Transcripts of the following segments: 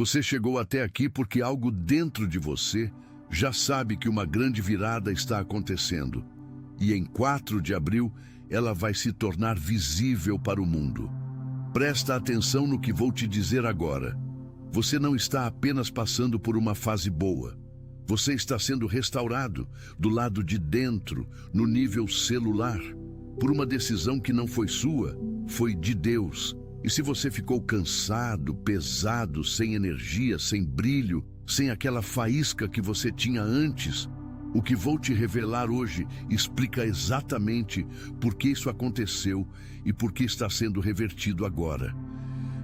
Você chegou até aqui porque algo dentro de você já sabe que uma grande virada está acontecendo. E em 4 de abril, ela vai se tornar visível para o mundo. Presta atenção no que vou te dizer agora. Você não está apenas passando por uma fase boa. Você está sendo restaurado do lado de dentro, no nível celular, por uma decisão que não foi sua, foi de Deus. E se você ficou cansado, pesado, sem energia, sem brilho, sem aquela faísca que você tinha antes, o que vou te revelar hoje explica exatamente por que isso aconteceu e por que está sendo revertido agora.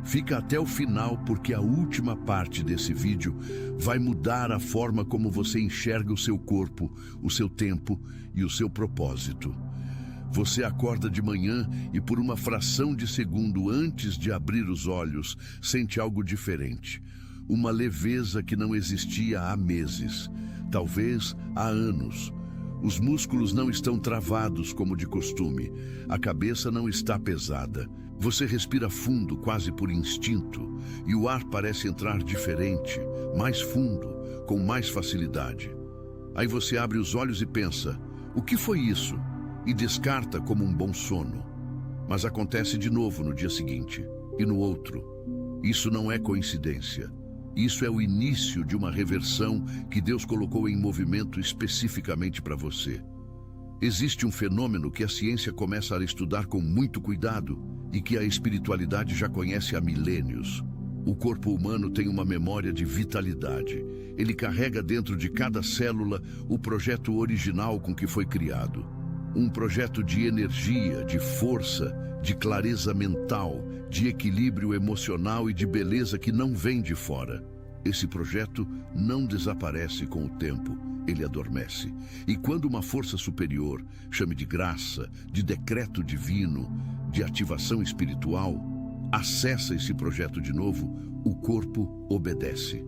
Fica até o final porque a última parte desse vídeo vai mudar a forma como você enxerga o seu corpo, o seu tempo e o seu propósito. Você acorda de manhã e por uma fração de segundo antes de abrir os olhos, sente algo diferente. Uma leveza que não existia há meses, talvez há anos. Os músculos não estão travados como de costume. A cabeça não está pesada. Você respira fundo, quase por instinto, e o ar parece entrar diferente, mais fundo, com mais facilidade. Aí você abre os olhos e pensa, o que foi isso? E descarta como um bom sono. Mas acontece de novo no dia seguinte, e no outro. Isso não é coincidência. Isso é o início de uma reversão que Deus colocou em movimento especificamente para você. Existe um fenômeno que a ciência começa a estudar com muito cuidado e que a espiritualidade já conhece há milênios. O corpo humano tem uma memória de vitalidade. Ele carrega dentro de cada célula o projeto original com que foi criado. Um projeto de energia, de força, de clareza mental, de equilíbrio emocional e de beleza que não vem de fora. Esse projeto não desaparece com o tempo, ele adormece. E quando uma força superior, chame de graça, de decreto divino, de ativação espiritual, acessa esse projeto de novo, o corpo obedece.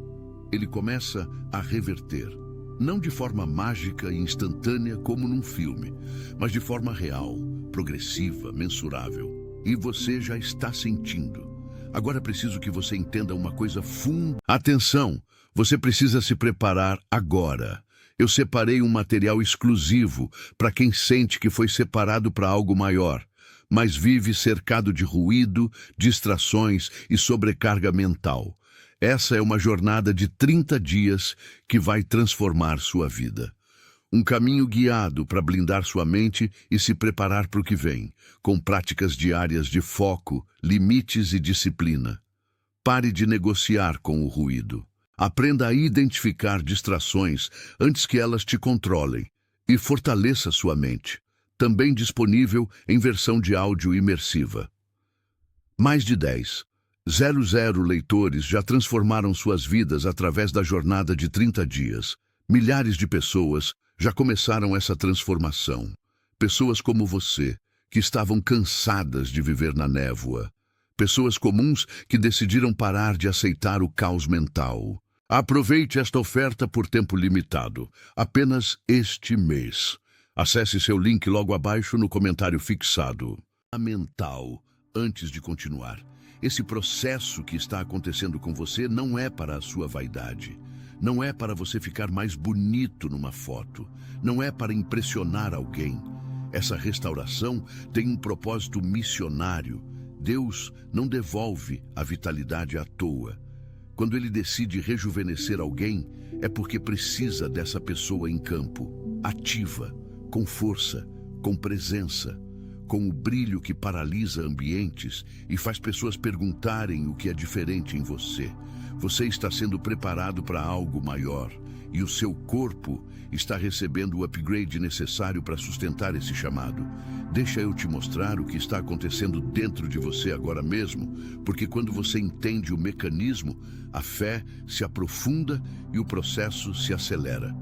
Ele começa a reverter. Não de forma mágica e instantânea como num filme, mas de forma real, progressiva, mensurável. E você já está sentindo. Agora preciso que você entenda uma coisa funda. Atenção, você precisa se preparar agora. Eu separei um material exclusivo para quem sente que foi separado para algo maior, mas vive cercado de ruído, distrações e sobrecarga mental. Essa é uma jornada de 30 dias que vai transformar sua vida. Um caminho guiado para blindar sua mente e se preparar para o que vem, com práticas diárias de foco, limites e disciplina. Pare de negociar com o ruído. Aprenda a identificar distrações antes que elas te controlem e fortaleça sua mente. Também disponível em versão de áudio imersiva. Mais de 10,00 leitores já transformaram suas vidas através da jornada de 30 dias. Milhares de pessoas já começaram essa transformação. Pessoas como você, que estavam cansadas de viver na névoa. Pessoas comuns que decidiram parar de aceitar o caos mental. Aproveite esta oferta por tempo limitado, apenas este mês. Acesse seu link logo abaixo no comentário fixado. Mental, antes de continuar. Esse processo que está acontecendo com você não é para a sua vaidade. Não é para você ficar mais bonito numa foto. Não é para impressionar alguém. Essa restauração tem um propósito missionário. Deus não devolve a vitalidade à toa. Quando Ele decide rejuvenescer alguém, é porque precisa dessa pessoa em campo, ativa, com força, com presença, com o brilho que paralisa ambientes e faz pessoas perguntarem o que é diferente em você. Você está sendo preparado para algo maior e o seu corpo está recebendo o upgrade necessário para sustentar esse chamado. Deixa eu te mostrar o que está acontecendo dentro de você agora mesmo, porque quando você entende o mecanismo, a fé se aprofunda e o processo se acelera.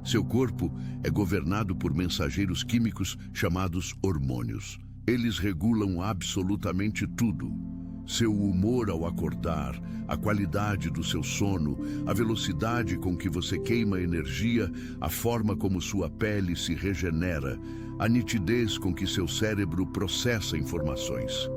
Seu corpo é governado por mensageiros químicos chamados hormônios. Eles regulam absolutamente tudo. Seu humor ao acordar, a qualidade do seu sono, a velocidade com que você queima energia, a forma como sua pele se regenera, a nitidez com que seu cérebro processa informações.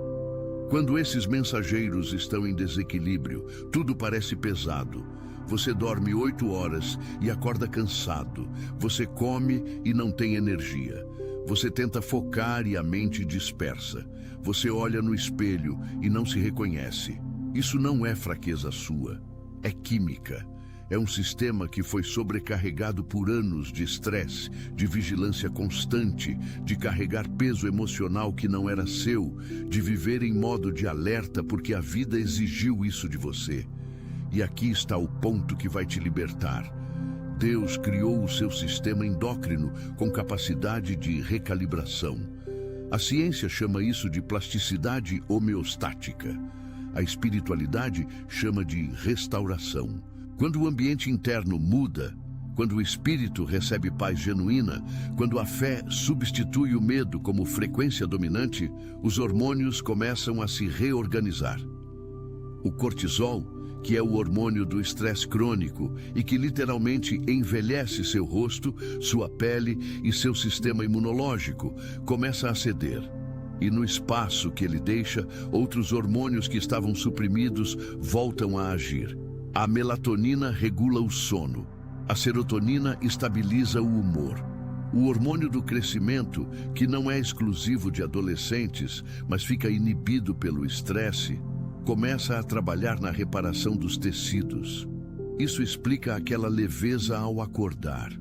Quando esses mensageiros estão em desequilíbrio, tudo parece pesado. Você dorme 8 horas e acorda cansado. Você come e não tem energia. Você tenta focar e a mente dispersa. Você olha no espelho e não se reconhece. Isso não é fraqueza sua, é química. É um sistema que foi sobrecarregado por anos de estresse, de vigilância constante, de carregar peso emocional que não era seu, de viver em modo de alerta porque a vida exigiu isso de você. E aqui está o ponto que vai te libertar. Deus criou o seu sistema endócrino com capacidade de recalibração. A ciência chama isso de plasticidade homeostática. A espiritualidade chama de restauração. Quando o ambiente interno muda, quando o espírito recebe paz genuína, quando a fé substitui o medo como frequência dominante, os hormônios começam a se reorganizar. O cortisol, que é o hormônio do estresse crônico e que literalmente envelhece seu rosto, sua pele e seu sistema imunológico, começa a ceder. E no espaço que ele deixa, outros hormônios que estavam suprimidos voltam a agir. A melatonina regula o sono. A serotonina estabiliza o humor. O hormônio do crescimento, que não é exclusivo de adolescentes, mas fica inibido pelo estresse, começa a trabalhar na reparação dos tecidos. Isso explica aquela leveza ao acordar.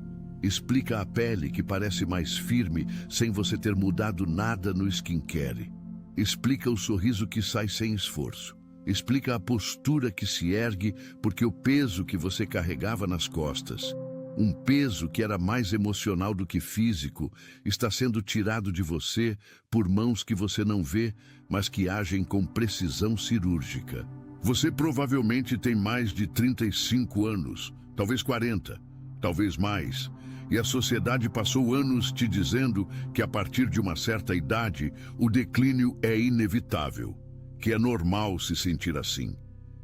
Explica a pele que parece mais firme sem você ter mudado nada no skincare. Explica o sorriso que sai sem esforço. Explica a postura que se ergue porque o peso que você carregava nas costas, um peso que era mais emocional do que físico, está sendo tirado de você por mãos que você não vê, mas que agem com precisão cirúrgica. Você provavelmente tem mais de 35 anos, talvez 40, talvez mais, e a sociedade passou anos te dizendo que a partir de uma certa idade o declínio é inevitável. Que é normal se sentir assim,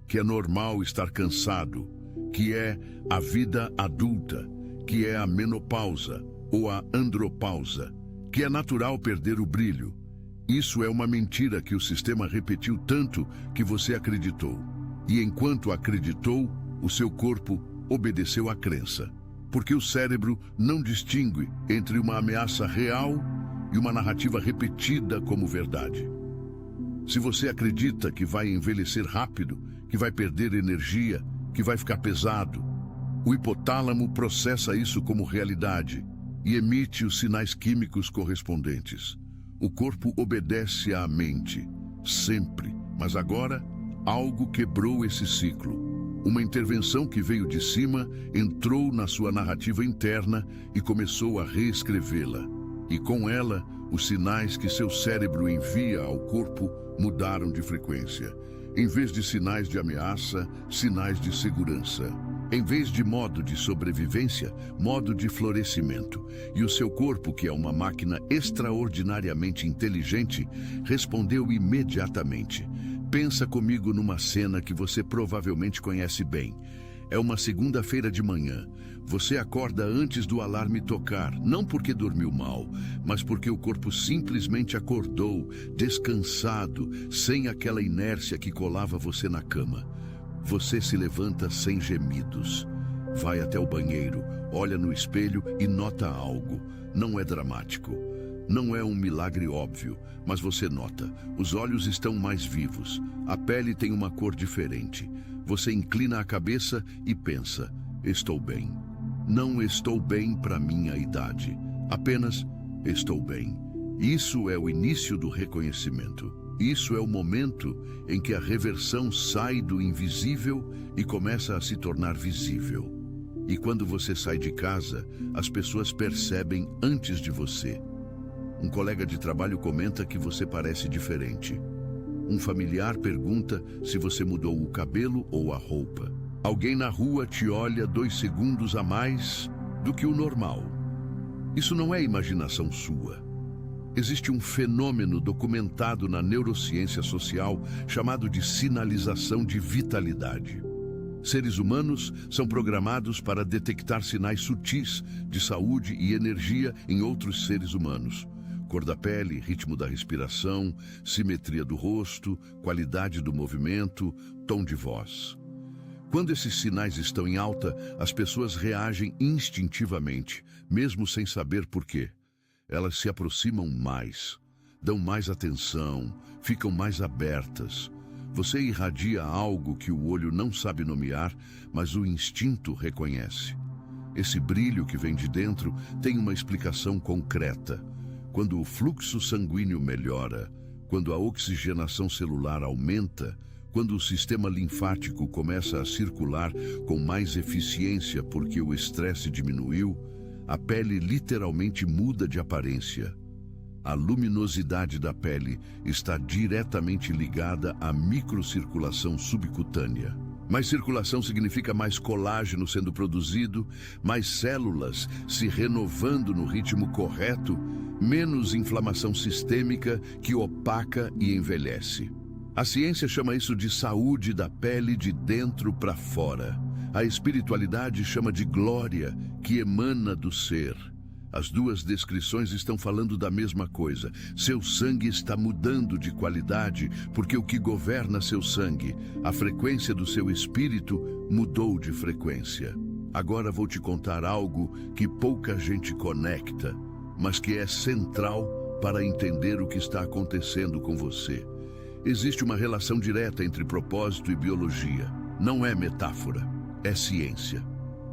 que é normal estar cansado, que é a vida adulta, que é a menopausa ou a andropausa, que é natural perder o brilho. Isso é uma mentira que o sistema repetiu tanto que você acreditou. E enquanto acreditou, o seu corpo obedeceu à crença, porque o cérebro não distingue entre uma ameaça real e uma narrativa repetida como verdade. Se você acredita que vai envelhecer rápido, que vai perder energia, que vai ficar pesado, o hipotálamo processa isso como realidade e emite os sinais químicos correspondentes. O corpo obedece à mente, sempre, mas agora algo quebrou esse ciclo. Uma intervenção que veio de cima entrou na sua narrativa interna e começou a reescrevê-la. E com ela, os sinais que seu cérebro envia ao corpo mudaram de frequência. Em vez de sinais de ameaça, sinais de segurança. Em vez de modo de sobrevivência, modo de florescimento. E o seu corpo, que é uma máquina extraordinariamente inteligente, respondeu imediatamente. Pensa comigo numa cena que você provavelmente conhece bem. É uma segunda-feira de manhã. Você acorda antes do alarme tocar, não porque dormiu mal, mas porque o corpo simplesmente acordou, descansado, sem aquela inércia que colava você na cama. Você se levanta sem gemidos. Vai até o banheiro, olha no espelho e nota algo. Não é dramático. Não é um milagre óbvio, mas você nota. Os olhos estão mais vivos. A pele tem uma cor diferente. Você inclina a cabeça e pensa: estou bem. Não estou bem para minha idade. Apenas estou bem. Isso é o início do reconhecimento. Isso é o momento em que a reversão sai do invisível e começa a se tornar visível. E quando você sai de casa, as pessoas percebem antes de você. Um colega de trabalho comenta que você parece diferente. Um familiar pergunta se você mudou o cabelo ou a roupa. Alguém na rua te olha 2 segundos a mais do que o normal. Isso não é imaginação sua. Existe um fenômeno documentado na neurociência social chamado de sinalização de vitalidade. Seres humanos são programados para detectar sinais sutis de saúde e energia em outros seres humanos, cor da pele, ritmo da respiração, simetria do rosto, qualidade do movimento, tom de voz. Quando esses sinais estão em alta, as pessoas reagem instintivamente, mesmo sem saber por quê. Elas se aproximam mais, dão mais atenção, ficam mais abertas. Você irradia algo que o olho não sabe nomear, mas o instinto reconhece. Esse brilho que vem de dentro tem uma explicação concreta. Quando o fluxo sanguíneo melhora, quando a oxigenação celular aumenta, quando o sistema linfático começa a circular com mais eficiência porque o estresse diminuiu, a pele literalmente muda de aparência. A luminosidade da pele está diretamente ligada à microcirculação subcutânea. Mais circulação significa mais colágeno sendo produzido, mais células se renovando no ritmo correto, menos inflamação sistêmica que opaca e envelhece. A ciência chama isso de saúde da pele de dentro para fora. A espiritualidade chama de glória que emana do ser. As duas descrições estão falando da mesma coisa. Seu sangue está mudando de qualidade porque o que governa seu sangue, a frequência do seu espírito, mudou de frequência. Agora vou te contar algo que pouca gente conecta, mas que é central para entender o que está acontecendo com você. Existe uma relação direta entre propósito e biologia. Não é metáfora, é ciência.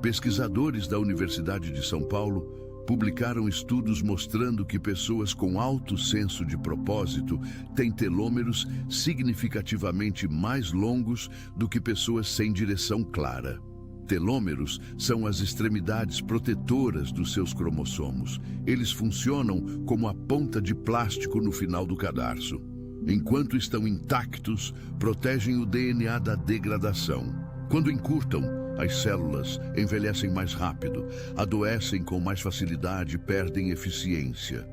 Pesquisadores da Universidade de São Paulo publicaram estudos mostrando que pessoas com alto senso de propósito têm telômeros significativamente mais longos do que pessoas sem direção clara. Telômeros são as extremidades protetoras dos seus cromossomos. Eles funcionam como a ponta de plástico no final do cadarço. Enquanto estão intactos, protegem o DNA da degradação. Quando encurtam, as células envelhecem mais rápido, adoecem com mais facilidade e perdem eficiência.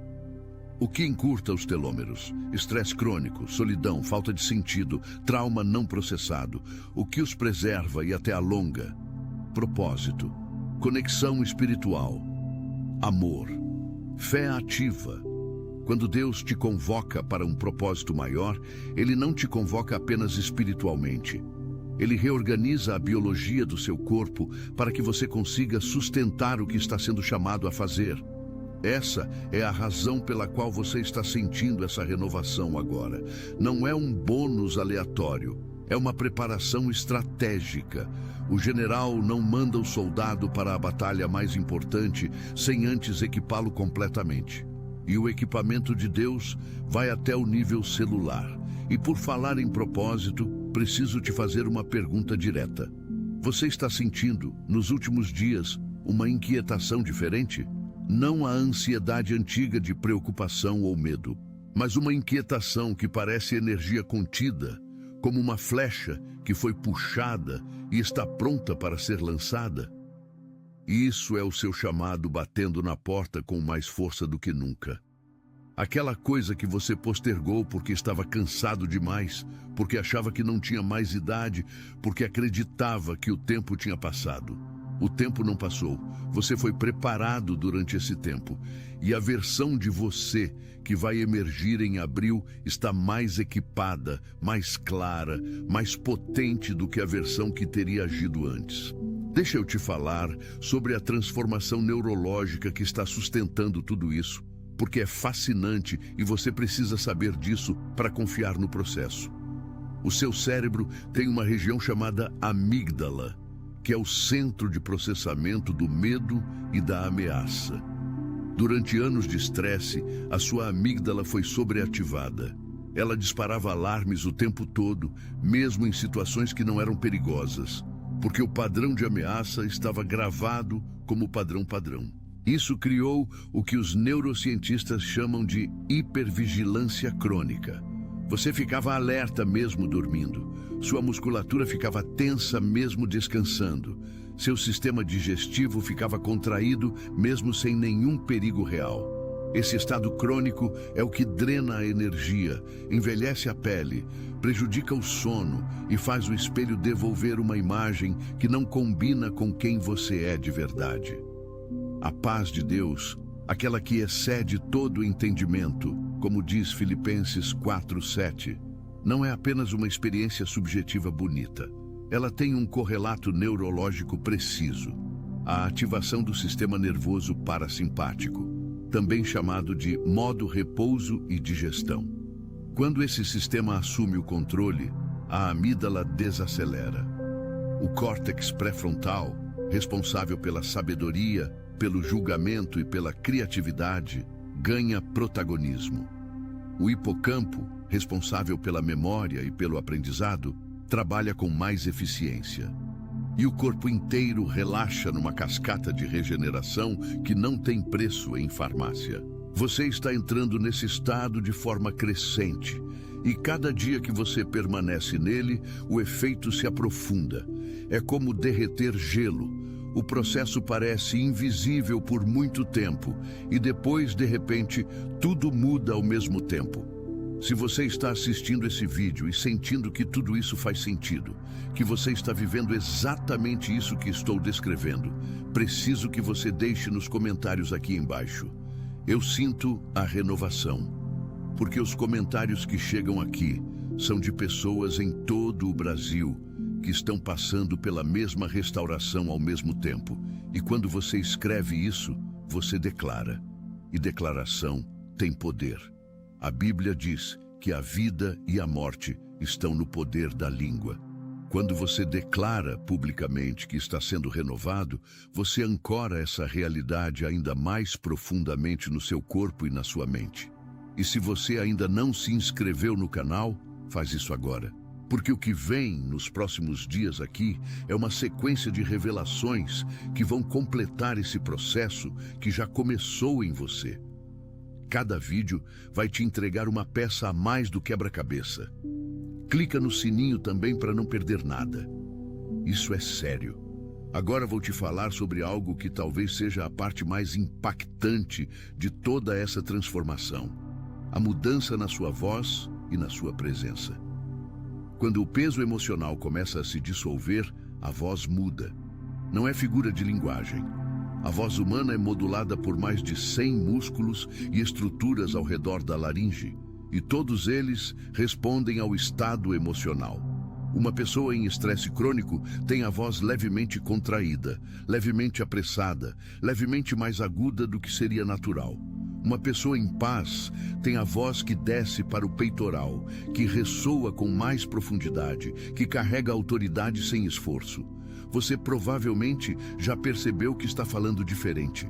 O que encurta os telômeros? Estresse crônico, solidão, falta de sentido, trauma não processado. O que os preserva e até alonga? Propósito, conexão espiritual, amor, fé ativa. Quando Deus te convoca para um propósito maior, Ele não te convoca apenas espiritualmente. Ele reorganiza a biologia do seu corpo para que você consiga sustentar o que está sendo chamado a fazer. Essa é a razão pela qual você está sentindo essa renovação agora. Não é um bônus aleatório, é uma preparação estratégica. O general não manda o soldado para a batalha mais importante sem antes equipá-lo completamente. E o equipamento de Deus vai até o nível celular. E por falar em propósito, preciso te fazer uma pergunta direta. Você está sentindo, nos últimos dias, uma inquietação diferente? Não a ansiedade antiga de preocupação ou medo, mas uma inquietação que parece energia contida, como uma flecha que foi puxada e está pronta para ser lançada. Isso é o seu chamado batendo na porta com mais força do que nunca. Aquela coisa que você postergou porque estava cansado demais, porque achava que não tinha mais idade, porque acreditava que o tempo tinha passado. O tempo não passou. Você foi preparado durante esse tempo. E a versão de você que vai emergir em abril está mais equipada, mais clara, mais potente do que a versão que teria agido antes. Deixa eu te falar sobre a transformação neurológica que está sustentando tudo isso, porque é fascinante e você precisa saber disso para confiar no processo. O seu cérebro tem uma região chamada amígdala, que é o centro de processamento do medo e da ameaça. Durante anos de estresse, a sua amígdala foi sobreativada. Ela disparava alarmes o tempo todo, mesmo em situações que não eram perigosas, porque o padrão de ameaça estava gravado como padrão. Isso criou o que os neurocientistas chamam de hipervigilância crônica. Você ficava alerta mesmo dormindo. Sua musculatura ficava tensa mesmo descansando. Seu sistema digestivo ficava contraído mesmo sem nenhum perigo real. Esse estado crônico é o que drena a energia, envelhece a pele, prejudica o sono e faz o espelho devolver uma imagem que não combina com quem você é de verdade. A paz de Deus, aquela que excede todo o entendimento, como diz Filipenses 4:7, não é apenas uma experiência subjetiva bonita. Ela tem um correlato neurológico preciso, a ativação do sistema nervoso parasimpático, também chamado de modo repouso e digestão. Quando esse sistema assume o controle, a amígdala desacelera. O córtex pré-frontal, responsável pela sabedoria, pelo julgamento e pela criatividade, ganha protagonismo. O hipocampo, responsável pela memória e pelo aprendizado, trabalha com mais eficiência. E o corpo inteiro relaxa numa cascata de regeneração que não tem preço em farmácia. Você está entrando nesse estado de forma crescente, e cada dia que você permanece nele, o efeito se aprofunda. É como derreter gelo. O processo parece invisível por muito tempo, e depois, de repente, tudo muda ao mesmo tempo. Se você está assistindo esse vídeo e sentindo que tudo isso faz sentido, que você está vivendo exatamente isso que estou descrevendo, preciso que você deixe nos comentários aqui embaixo. Eu sinto a renovação, porque os comentários que chegam aqui são de pessoas em todo o Brasil que estão passando pela mesma restauração ao mesmo tempo. E quando você escreve isso, você declara. E declaração tem poder. A Bíblia diz que a vida e a morte estão no poder da língua. Quando você declara publicamente que está sendo renovado, você ancora essa realidade ainda mais profundamente no seu corpo e na sua mente. E se você ainda não se inscreveu no canal, faz isso agora. Porque o que vem nos próximos dias aqui é uma sequência de revelações que vão completar esse processo que já começou em você. Cada vídeo vai te entregar uma peça a mais do quebra-cabeça. Clica no sininho também para não perder nada. Isso é sério. Agora vou te falar sobre algo que talvez seja a parte mais impactante de toda essa transformação. A mudança na sua voz e na sua presença. Quando o peso emocional começa a se dissolver, a voz muda. Não é figura de linguagem. A voz humana é modulada por mais de 100 músculos e estruturas ao redor da laringe, e todos eles respondem ao estado emocional. Uma pessoa em estresse crônico tem a voz levemente contraída, levemente apressada, levemente mais aguda do que seria natural. Uma pessoa em paz tem a voz que desce para o peitoral, que ressoa com mais profundidade, que carrega autoridade sem esforço. Você provavelmente já percebeu que está falando diferente,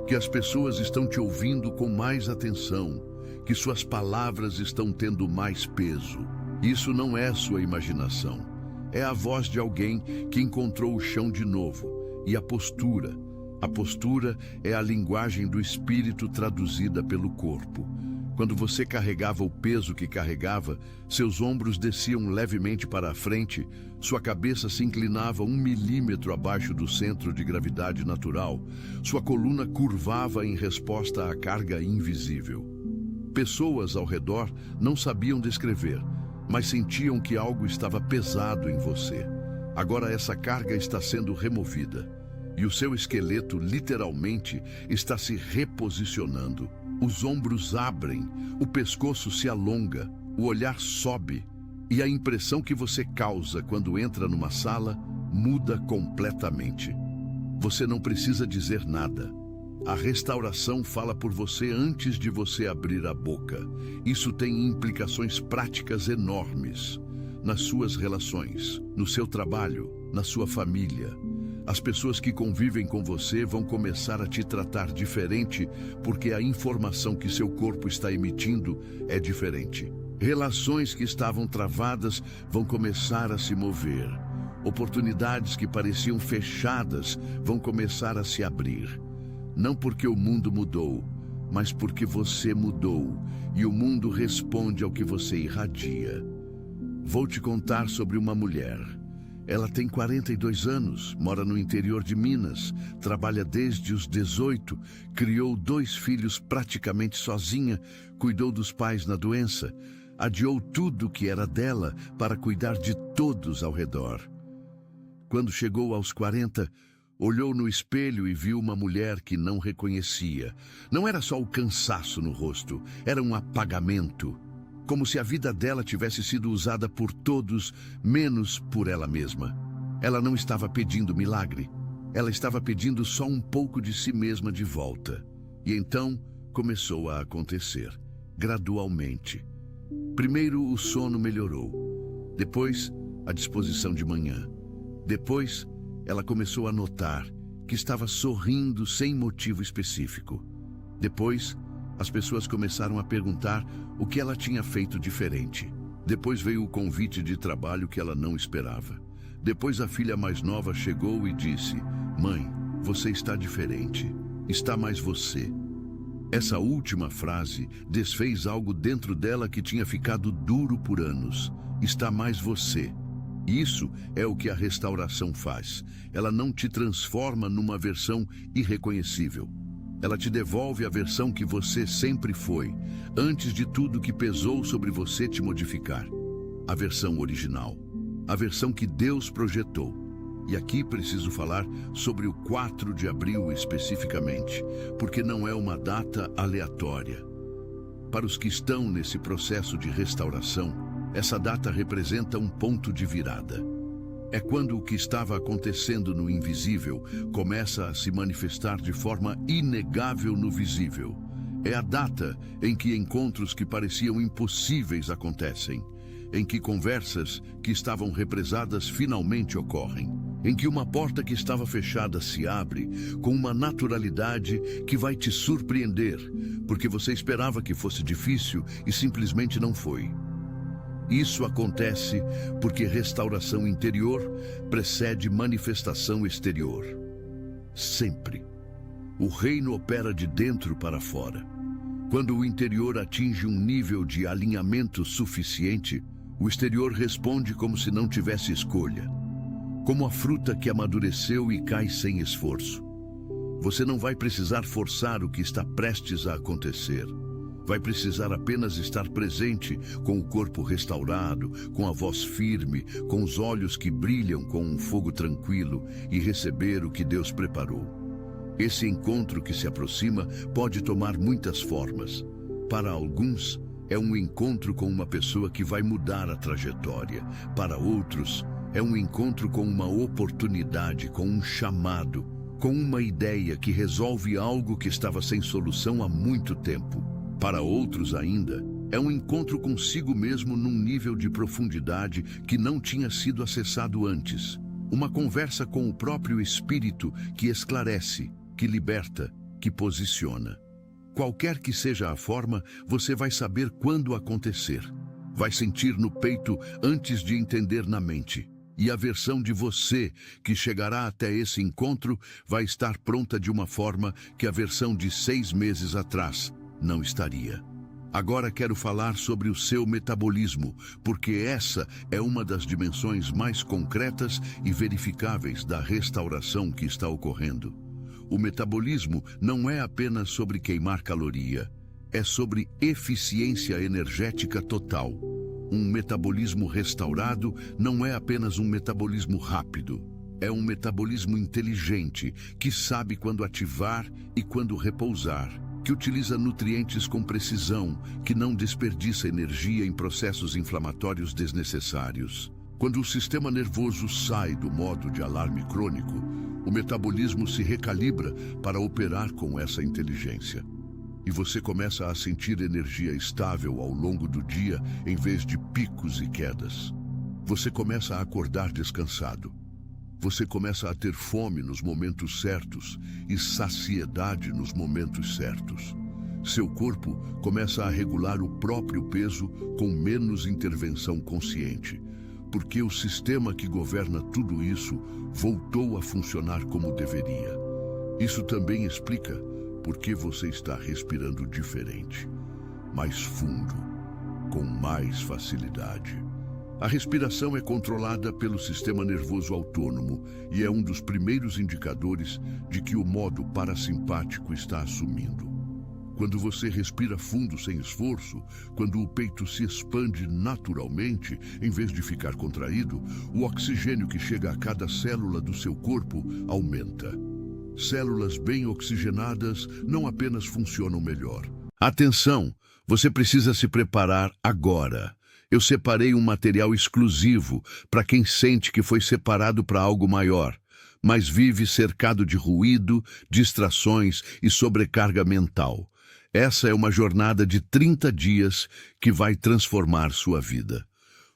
que as pessoas estão te ouvindo com mais atenção, que suas palavras estão tendo mais peso. Isso não é sua imaginação. É a voz de alguém que encontrou o chão de novo. E a postura. A postura é a linguagem do espírito traduzida pelo corpo. Quando você carregava o peso que carregava, seus ombros desciam levemente para a frente, sua cabeça se inclinava 1 milímetro abaixo do centro de gravidade natural, sua coluna curvava em resposta à carga invisível. Pessoas ao redor não sabiam descrever, mas sentiam que algo estava pesado em você. Agora essa carga está sendo removida, e o seu esqueleto literalmente está se reposicionando. Os ombros abrem, o pescoço se alonga, o olhar sobe, e a impressão que você causa quando entra numa sala muda completamente. Você não precisa dizer nada. A restauração fala por você antes de você abrir a boca. Isso tem implicações práticas enormes nas suas relações, no seu trabalho, na sua família. As pessoas que convivem com você vão começar a te tratar diferente porque a informação que seu corpo está emitindo é diferente. Relações que estavam travadas vão começar a se mover. Oportunidades que pareciam fechadas vão começar a se abrir. Não porque o mundo mudou, mas porque você mudou e o mundo responde ao que você irradia. Vou te contar sobre uma mulher. Ela tem 42 anos, mora no interior de Minas, trabalha desde os 18, criou 2 filhos praticamente sozinha, cuidou dos pais na doença, adiou tudo que era dela para cuidar de todos ao redor. Quando chegou aos 40, Olhou no espelho e viu uma mulher que não reconhecia. Não era só o cansaço no rosto, era um apagamento. Como se a vida dela tivesse sido usada por todos, menos por ela mesma. Ela não estava pedindo milagre. Ela estava pedindo só um pouco de si mesma de volta. E então começou a acontecer, gradualmente. Primeiro o sono melhorou. Depois, a disposição de manhã. Depois, ela começou a notar que estava sorrindo sem motivo específico. Depois, as pessoas começaram a perguntar o que ela tinha feito diferente. Depois veio o convite de trabalho que ela não esperava. Depois a filha mais nova chegou e disse: "Mãe, você está diferente. Está mais você." Essa última frase desfez algo dentro dela que tinha ficado duro por anos. Está mais você. Isso é o que a restauração faz. Ela não te transforma numa versão irreconhecível. Ela te devolve a versão que você sempre foi, antes de tudo que pesou sobre você te modificar. A versão original. A versão que Deus projetou. E aqui preciso falar sobre o 4 de abril especificamente, porque não é uma data aleatória. Para os que estão nesse processo de restauração, essa data representa um ponto de virada. É quando o que estava acontecendo no invisível começa a se manifestar de forma inegável no visível. É a data em que encontros que pareciam impossíveis acontecem, em que conversas que estavam represadas finalmente ocorrem, em que uma porta que estava fechada se abre com uma naturalidade que vai te surpreender, porque você esperava que fosse difícil e simplesmente não foi. Isso acontece porque restauração interior precede manifestação exterior. Sempre. O reino opera de dentro para fora. Quando o interior atinge um nível de alinhamento suficiente, o exterior responde como se não tivesse escolha. Como a fruta que amadureceu e cai sem esforço. Você não vai precisar forçar o que está prestes a acontecer. Vai precisar apenas estar presente, com o corpo restaurado, com a voz firme, com os olhos que brilham com um fogo tranquilo e receber o que Deus preparou. Esse encontro que se aproxima pode tomar muitas formas. Para alguns, é um encontro com uma pessoa que vai mudar a trajetória. Para outros, é um encontro com uma oportunidade, com um chamado, com uma ideia que resolve algo que estava sem solução há muito tempo. Para outros ainda, é um encontro consigo mesmo num nível de profundidade que não tinha sido acessado antes. Uma conversa com o próprio espírito que esclarece, que liberta, que posiciona. Qualquer que seja a forma, você vai saber quando acontecer. Vai sentir no peito antes de entender na mente. E a versão de você que chegará até esse encontro vai estar pronta de uma forma que a versão de 6 meses atrás não estaria. Agora quero falar sobre o seu metabolismo, porque essa é uma das dimensões mais concretas e verificáveis da restauração que está ocorrendo. O metabolismo não é apenas sobre queimar caloria, é sobre eficiência energética total. Um metabolismo restaurado não é apenas um metabolismo rápido, é um metabolismo inteligente que sabe quando ativar e quando repousar, que utiliza nutrientes com precisão, que não desperdiça energia em processos inflamatórios desnecessários. Quando o sistema nervoso sai do modo de alarme crônico, o metabolismo se recalibra para operar com essa inteligência. E você começa a sentir energia estável ao longo do dia em vez de picos e quedas. Você começa a acordar descansado. Você começa a ter fome nos momentos certos e saciedade nos momentos certos. Seu corpo começa a regular o próprio peso com menos intervenção consciente, porque o sistema que governa tudo isso voltou a funcionar como deveria. Isso também explica por que você está respirando diferente, mais fundo, com mais facilidade. A respiração é controlada pelo sistema nervoso autônomo e é um dos primeiros indicadores de que o modo parasimpático está assumindo. Quando você respira fundo sem esforço, quando o peito se expande naturalmente, em vez de ficar contraído, o oxigênio que chega a cada célula do seu corpo aumenta. Células bem oxigenadas não apenas funcionam melhor. Atenção! Você precisa se preparar agora. Eu separei um material exclusivo para quem sente que foi separado para algo maior, mas vive cercado de ruído, distrações e sobrecarga mental. Essa é uma jornada de 30 dias que vai transformar sua vida.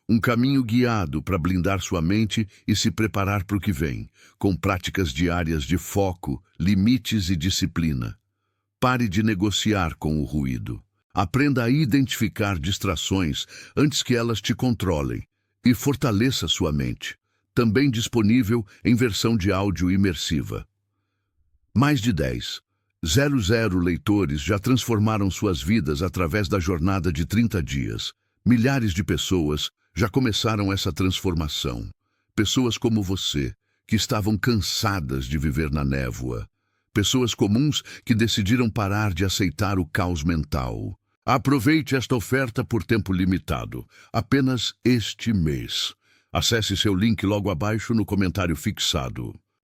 Um caminho guiado para blindar sua mente e se preparar para o que vem, com práticas diárias de foco, limites e disciplina. Pare de negociar com o ruído. Aprenda a identificar distrações antes que elas te controlem e fortaleça sua mente. Também disponível em versão de áudio imersiva. Mais de 10,00 leitores já transformaram suas vidas através da jornada de 30 dias. Milhares de pessoas já começaram essa transformação. Pessoas como você, que estavam cansadas de viver na névoa. Pessoas comuns que decidiram parar de aceitar o caos mental. Aproveite esta oferta por tempo limitado, apenas este mês. Acesse seu link logo abaixo no comentário fixado.